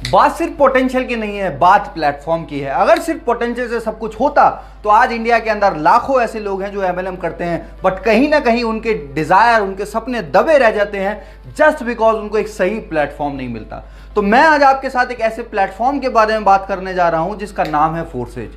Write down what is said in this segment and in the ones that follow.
बात सिर्फ पोटेंशियल की नहीं है, बात प्लेटफॉर्म की है। अगर सिर्फ पोटेंशियल से सब कुछ होता तो आज इंडिया के अंदर लाखों ऐसे लोग हैं जो एमएलएम करते हैं, बट कहीं ना कहीं उनके डिजायर, उनके सपने दबे रह जाते हैं जस्ट बिकॉज उनको एक सही प्लेटफॉर्म नहीं मिलता। तो मैं आज आपके साथ एक ऐसे प्लेटफॉर्म के बारे में बात करने जा रहा हूं जिसका नाम है फोर्सेज।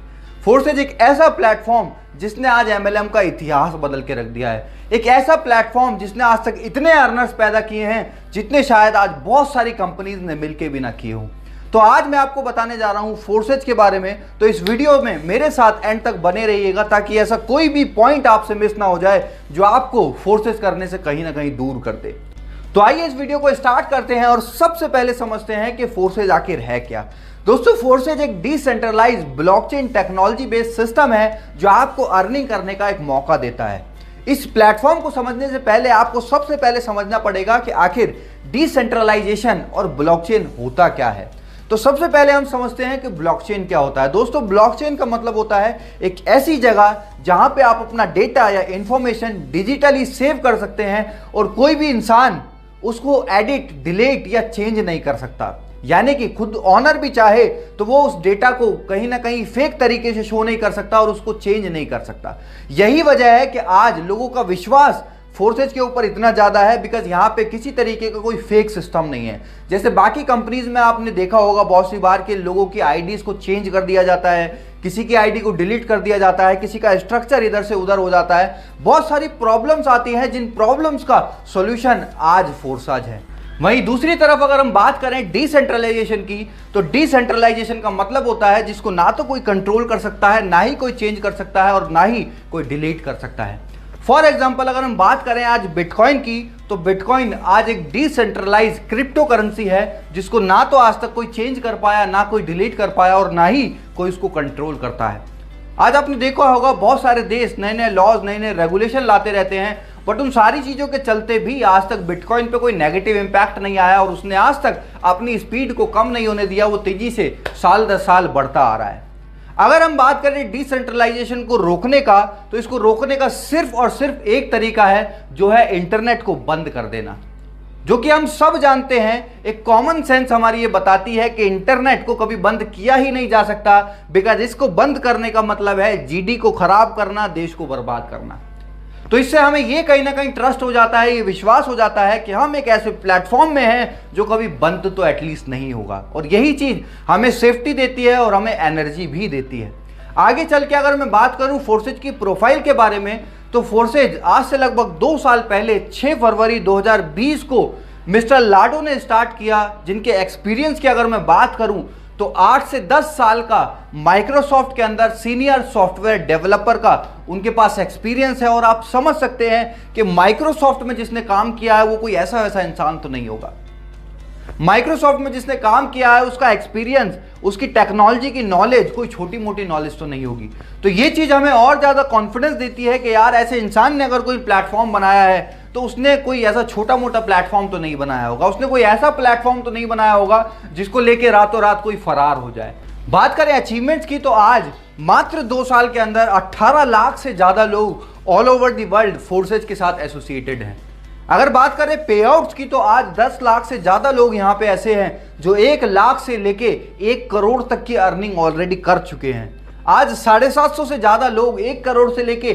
फोर्सेज एक ऐसा प्लेटफॉर्म जिसने आज एमएलएम का इतिहास बदल के रख दिया है। एक ऐसा प्लेटफॉर्म जिसने आज तक इतने अर्नर्स पैदा किए हैं जितने शायद आज बहुत सारी कंपनीज ने मिलकर भी ना किए हों। तो आज मैं आपको बताने जा रहा हूं फोर्सेज के बारे में। तो इस वीडियो में मेरे साथ एंड तक बने रहिएगा ताकि ऐसा कोई भी पॉइंट आपसे मिस ना हो जाए जो आपको फोर्सेज करने से कहीं ना कहीं दूर कर दे। तो आइए इस वीडियो को स्टार्ट करते हैं और सबसे पहले समझते हैं कि फोर्सेज आखिर है क्या। दोस्तों, फोर्सेज एक decentralised blockchain technology based system है जो आपको अर्निंग करने का एक मौका देता है। इस प्लेटफॉर्म को समझने से पहले आपको सबसे पहले समझना पड़ेगा कि आखिर डिसेंट्रलाइजेशन और ब्लॉकचेन होता क्या है। तो सबसे पहले हम समझते हैं कि ब्लॉकचेन क्या होता है। दोस्तों, ब्लॉकचेन का मतलब होता है एक ऐसी जगह जहां पे आप अपना डेटा या इंफॉर्मेशन डिजिटली सेव कर सकते हैं और कोई भी इंसान उसको एडिट, डिलीट या चेंज नहीं कर सकता। यानी कि खुद ऑनर भी चाहे तो वो उस डेटा को कहीं ना कहीं फेक तरीके से शो नहीं कर सकता और उसको चेंज नहीं कर सकता। यही वजह है कि आज लोगों का विश्वास फोर्सेज के ऊपर इतना ज्यादा है बिकॉज यहाँ पे किसी तरीके का कोई फेक सिस्टम नहीं है। जैसे बाकी कंपनीज में आपने देखा होगा बहुत सी बार के लोगों की आईडीज को चेंज कर दिया जाता है, किसी की आईडी को डिलीट कर दिया जाता है, किसी का स्ट्रक्चर इधर से उधर हो जाता है। बहुत सारी प्रॉब्लम्स आती हैं जिन प्रॉब्लम्स का सॉल्यूशन आज फोर्सेज है। वहीं दूसरी तरफ अगर हम बात करें डिसेंट्रलाइजेशन की, तो डिसेंट्रलाइजेशन का मतलब होता है जिसको ना तो कोई कंट्रोल कर सकता है, ना ही कोई चेंज कर सकता है और ना ही कोई डिलीट कर सकता है। फॉर एग्जाम्पल अगर हम बात करें आज बिटकॉइन की, तो बिटकॉइन आज एक डिसेंट्रलाइज क्रिप्टो करेंसी है जिसको ना तो आज तक कोई चेंज कर पाया, ना कोई डिलीट कर पाया और ना ही कोई उसको कंट्रोल करता है। आज आपने देखा होगा बहुत सारे देश नए नए लॉज, नए नए रेगुलेशन लाते रहते हैं, बट उन सारी चीजों के चलते भी आज तक बिटकॉइन पे कोई नेगेटिव इंपैक्ट नहीं आया और उसने आज तक अपनी स्पीड को कम नहीं होने दिया। वो तेजी से साल दर साल बढ़ता आ रहा है। अगर हम बात करें डिसेंट्रलाइजेशन को रोकने का, तो इसको रोकने का सिर्फ और सिर्फ एक तरीका है जो है इंटरनेट को बंद कर देना, जो कि हम सब जानते हैं। एक कॉमन सेंस हमारी ये बताती है कि इंटरनेट को कभी बंद किया ही नहीं जा सकता बिकॉज इसको बंद करने का मतलब है जीडी को खराब करना, देश को बर्बाद करना। तो इससे हमें ये कहीं ना कहीं ट्रस्ट हो जाता है, ये विश्वास हो जाता है कि हम एक ऐसे प्लेटफॉर्म में हैं जो कभी बंद तो एटलीस्ट नहीं होगा और यही चीज हमें सेफ्टी देती है और हमें एनर्जी भी देती है। आगे चल के अगर मैं बात करूं फोर्सेज की प्रोफाइल के बारे में, तो फोर्सेज आज से लगभग 2 साल पहले 6 फरवरी 2020 को मिस्टर लाडो ने स्टार्ट किया, जिनके एक्सपीरियंस की अगर मैं बात करूं तो 8 से 10 साल का माइक्रोसॉफ्ट के अंदर सीनियर सॉफ्टवेयर डेवलपर का उनके पास एक्सपीरियंस है। और आप समझ सकते हैं कि माइक्रोसॉफ्ट में जिसने काम किया है वो कोई ऐसा वैसा इंसान तो नहीं होगा। माइक्रोसॉफ्ट में जिसने काम किया है उसका एक्सपीरियंस, उसकी टेक्नोलॉजी की नॉलेज कोई छोटी मोटी नॉलेज तो नहीं होगी। तो ये चीज हमें और ज्यादा कॉन्फिडेंस देती है कि यार ऐसे इंसान ने अगर कोई प्लेटफॉर्म बनाया है तो उसने कोई ऐसा छोटा मोटा प्लेटफॉर्म तो नहीं बनाया होगा, उसने कोई ऐसा प्लेटफॉर्म तो नहीं बनाया होगा जिसको लेके रातों रात कोई फरार हो जाए। बात करें अचीवमेंट्स की, तो आज मात्र 2 साल के अंदर 18 लाख से ज्यादा लोग all over the world forces के साथ एसोसिएटेड हैं। अगर बात करें पे आउट्स की, तो आज 10 लाख से ज्यादा लोग यहाँ पे ऐसे हैं जो 1 लाख से लेके 1 करोड़ तक की अर्निंग ऑलरेडी कर चुके हैं। आज 750 से ज्यादा लोग 1 करोड़ से लेके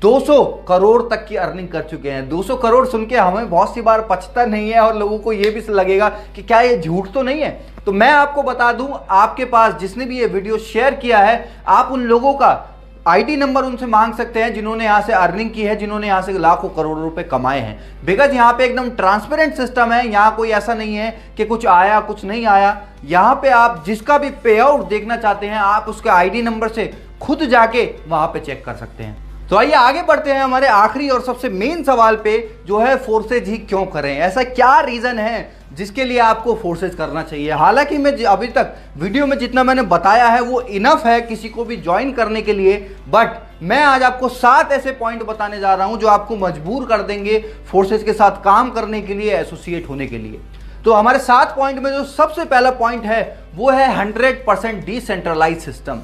200 करोड़ तक की अर्निंग कर चुके हैं। 200 करोड़ सुन के हमें बहुत सी बार पचता नहीं है और लोगों को यह भी लगेगा कि क्या ये झूठ तो नहीं है। तो मैं आपको बता दूं, आपके पास जिसने भी ये वीडियो शेयर किया है, आप उन लोगों का आईडी नंबर उनसे मांग सकते हैं जिन्होंने यहां से अर्निंग की है, जिन्होंने यहां से लाखों करोड़ों रुपए कमाए हैं। बिकॉज यहां पे एकदम ट्रांसपेरेंट सिस्टम है, यहां कोई ऐसा नहीं है कि कुछ आया कुछ नहीं आया। यहां पे आप जिसका भी पे आउट देखना चाहते हैं, आप उसके आईडी नंबर से खुद जाके वहां पे चेक कर सकते हैं। तो आइए आगे बढ़ते हैं हमारे आखिरी और सबसे मेन सवाल पे, जो है फोर्सेज ही क्यों करें। ऐसा क्या रीजन है जिसके लिए आपको फोर्सेज करना चाहिए। हालांकि मैं अभी तक वीडियो में जितना मैंने बताया है वो इनफ है किसी को भी ज्वाइन करने के लिए, बट मैं आज आपको 7 ऐसे पॉइंट बताने जा रहा हूं जो आपको मजबूर कर देंगे फोर्सेज के साथ काम करने के लिए, एसोसिएट होने के लिए। तो हमारे 7 पॉइंट में जो सबसे पहला पॉइंट है वो है 100% डिसेंट्रलाइज सिस्टम।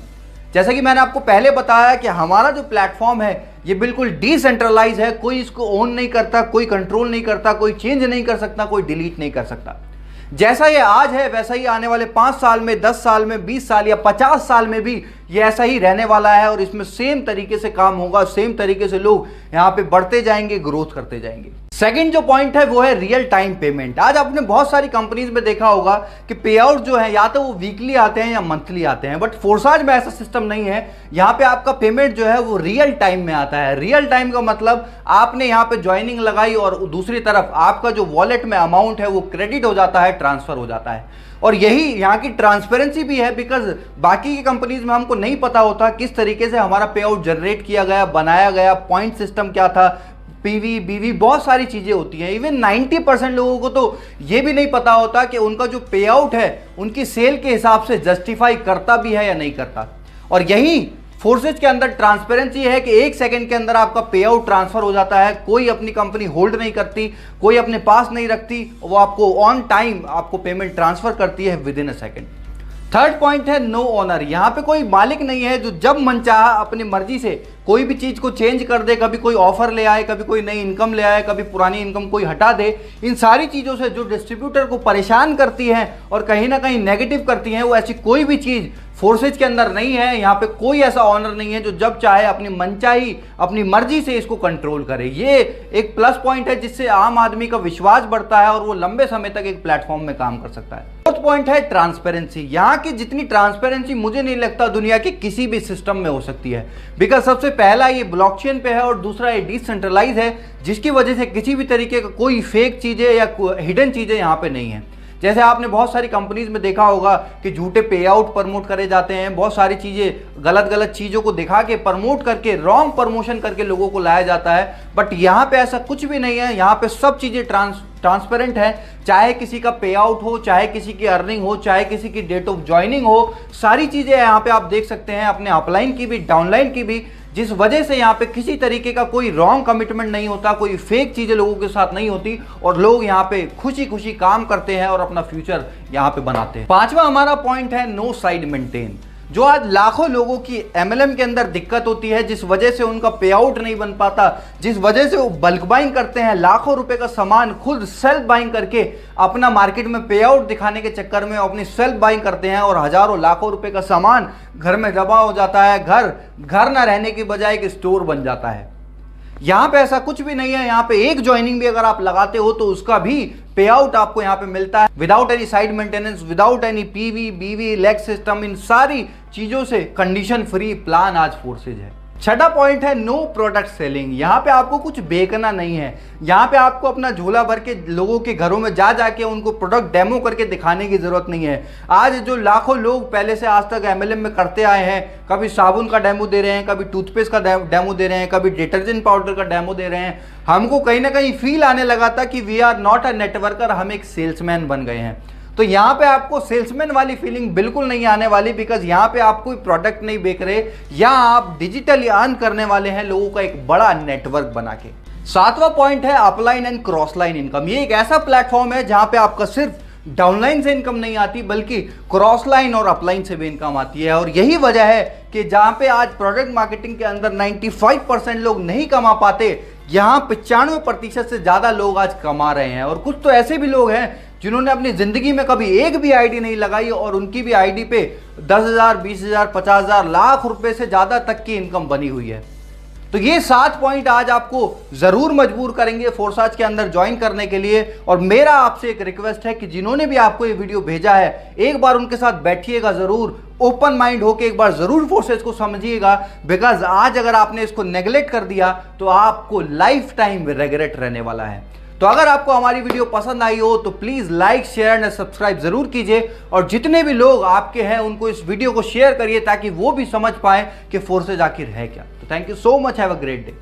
जैसा कि मैंने आपको पहले बताया कि हमारा जो प्लेटफॉर्म है ये बिल्कुल डिसेंट्रलाइज है, कोई इसको ओन नहीं करता, कोई कंट्रोल नहीं करता, कोई चेंज नहीं कर सकता, कोई डिलीट नहीं कर सकता। जैसा ये आज है वैसा ही आने वाले 5 साल में, 10 साल में, 20 साल या 50 साल में भी ये ऐसा ही रहने वाला है और इसमें सेम तरीके से काम होगा, सेम तरीके से लोग यहां पे बढ़ते जाएंगे, ग्रोथ करते जाएंगे। सेकंड जो पॉइंट है वो है रियल टाइम पेमेंट। आज आपने बहुत सारी कंपनीज में देखा होगा कि पे आउट जो है या तो वो वीकली आते हैं या मंथली आते हैं, बट फोर्साज में ऐसा सिस्टम नहीं है। यहां पे आपका पेमेंट जो है वो रियल टाइम में आता है। रियल टाइम का मतलब आपने यहां पे ज्वाइनिंग लगाई और दूसरी तरफ आपका जो वॉलेट में अमाउंट है वो क्रेडिट हो जाता है, ट्रांसफर हो जाता है। और यही यहाँ की ट्रांसपेरेंसी भी है, बिकॉज बाकी की कंपनीज में हमको नहीं पता होता किस तरीके से हमारा पे आउट जनरेट किया गया, बनाया गया, पॉइंट सिस्टम क्या था, पीवी बीवी बहुत सारी चीजें होती हैं। इवन 90% लोगों को तो ये भी नहीं पता होता कि उनका जो पे आउट है उनकी सेल के हिसाब से जस्टिफाई करता भी है या नहीं करता। और यही फोर्सेज के अंदर ट्रांसपेरेंसी है कि 1 सेकंड के अंदर आपका पे आउट ट्रांसफर हो जाता है। कोई अपनी कंपनी होल्ड नहीं करती, कोई अपने पास नहीं रखती, वो आपको ऑन टाइम आपको पेमेंट ट्रांसफर करती है with in a second. Third point है नो ओनर। यहां पे कोई मालिक नहीं है जो जब मन चाहा अपनी मर्जी से कोई भी चीज को चेंज कर दे, कभी कोई ऑफर ले आए, कभी कोई नई इनकम ले आए, कभी पुरानी इनकम कोई हटा दे। इन सारी चीजों से जो डिस्ट्रीब्यूटर को परेशान करती है और कहीं ना कहीं नेगेटिव करती है, वो ऐसी कोई भी चीज फोर्सेज के अंदर नहीं है। यहाँ पे कोई ऐसा ऑनर नहीं है जो जब चाहे अपनी मनचाही अपनी मर्जी से इसको कंट्रोल करे। ये एक प्लस पॉइंट है जिससे आम आदमी का विश्वास बढ़ता है और वो लंबे समय तक एक प्लेटफॉर्म में काम कर सकता है। फोर्थ पॉइंट है ट्रांसपेरेंसी। यहाँ की जितनी ट्रांसपेरेंसी मुझे नहीं लगता दुनिया के किसी भी सिस्टम में हो सकती है, बिकॉज सबसे पहला ये ब्लॉकचेन पे है और दूसरा ये डिसेंट्रलाइज है, जिसकी वजह से किसी भी तरीके का कोई फेक चीजें या हिडन चीजें यहाँ पे नहीं है। जैसे आपने बहुत सारी कंपनीज में देखा होगा कि झूठे पे आउट प्रमोट करे जाते हैं, बहुत सारी चीज़ें गलत चीज़ों को दिखा के प्रमोट करके रॉन्ग प्रमोशन करके लोगों को लाया जाता है। बट यहाँ पे ऐसा कुछ भी नहीं है। यहाँ पे सब चीज़ें ट्रांसपेरेंट है। चाहे किसी का पे आउट हो, चाहे किसी की अर्निंग हो, चाहे किसी की डेट ऑफ ज्वाइनिंग हो, सारी चीज़ें यहाँ पे आप देख सकते हैं, अपने अपलाइन की भी डाउनलाइन की भी, जिस वजह से यहाँ पे किसी तरीके का कोई रॉन्ग कमिटमेंट नहीं होता, कोई फेक चीजें लोगों के साथ नहीं होती और लोग यहाँ पे खुशी खुशी काम करते हैं और अपना फ्यूचर यहाँ पे बनाते हैं। पांचवा हमारा पॉइंट है नो साइड मेंटेन। जो आज लाखों लोगों की एमएलएम के अंदर दिक्कत होती है, जिस वजह से उनका पे आउट नहीं बन पाता, जिस वजह से वो बल्क बाइंग करते हैं, लाखों रुपए का सामान खुद सेल्फ बाइंग करके अपना मार्केट में पे आउट दिखाने के चक्कर में अपनी सेल्फ बाइंग करते हैं और हजारों लाखों रुपए का सामान घर में जमा हो जाता है। घर ना रहने की बजाय एक स्टोर बन जाता है। यहाँ पे ऐसा कुछ भी नहीं है। यहाँ पे एक ज्वाइनिंग भी अगर आप लगाते हो तो उसका भी पे आउट आपको यहाँ पे मिलता है without any side maintenance, without any PV बीवी लेग सिस्टम। इन सारी चीजों से कंडीशन फ्री प्लान आज फोर्सेज है। छठा पॉइंट है नो प्रोडक्ट सेलिंग। यहाँ पे आपको कुछ बेचना नहीं है। यहाँ पे आपको अपना झोला भर के लोगों के घरों में जाके उनको प्रोडक्ट डेमो करके दिखाने की जरूरत नहीं है। आज जो लाखों लोग पहले से आज तक एमएलएम में करते आए हैं, कभी साबुन का डेमो दे रहे हैं, कभी टूथपेस्ट का डेमो दे रहे हैं, कभी डिटर्जेंट पाउडर का डेमो दे रहे हैं, हमको कहीं ना कहीं फील आने लगा था कि we are not a networker, हम एक सेल्समैन बन गए हैं। तो यहाँ पे आपको सेल्समैन वाली फीलिंग बिल्कुल नहीं आने वाली, बिकॉज यहाँ पे आप कोई प्रोडक्ट नहीं बेच रहे, या आप डिजिटली अर्न करने वाले हैं लोगों का एक बड़ा नेटवर्क बना के। सातवां पॉइंट है upline and cross line income. ये एक ऐसा प्लेटफॉर्म है जहां पे आपका सिर्फ डाउनलाइन से इनकम नहीं आती बल्कि क्रॉस लाइन और अपलाइन से भी इनकम आती है। और यही वजह है कि जहां पे आज प्रोडक्ट मार्केटिंग के अंदर 95% लोग नहीं कमा पाते, यहाँ 95% से ज्यादा लोग आज कमा रहे हैं। और कुछ तो ऐसे भी लोग हैं जिन्होंने अपनी जिंदगी में कभी एक भी आईडी नहीं लगाई और उनकी भी आईडी पे 10,000, 20,000, 50,000, लाख रुपए से ज्यादा तक की इनकम बनी हुई है। तो ये 7 पॉइंट आज आपको जरूर मजबूर करेंगे फोर्साज के अंदर ज्वाइन करने के लिए। और मेरा आपसे एक रिक्वेस्ट है कि जिन्होंने भी आपको ये वीडियो भेजा है, एक बार उनके साथ बैठिएगा जरूर, ओपन माइंड होके एक बार जरूर फोर्सेज को समझिएगा। बिकॉज आज अगर आपने इसको नेग्लेक्ट कर दिया तो आपको लाइफ टाइम रिग्रेट रहने वाला है। तो अगर आपको हमारी वीडियो पसंद आई हो तो please like share and subscribe जरूर कीजिए, और जितने भी लोग आपके हैं उनको इस वीडियो को शेयर करिए ताकि वो भी समझ पाए कि फोर्सेज आखिर है क्या। तो thank you so much, have a great day.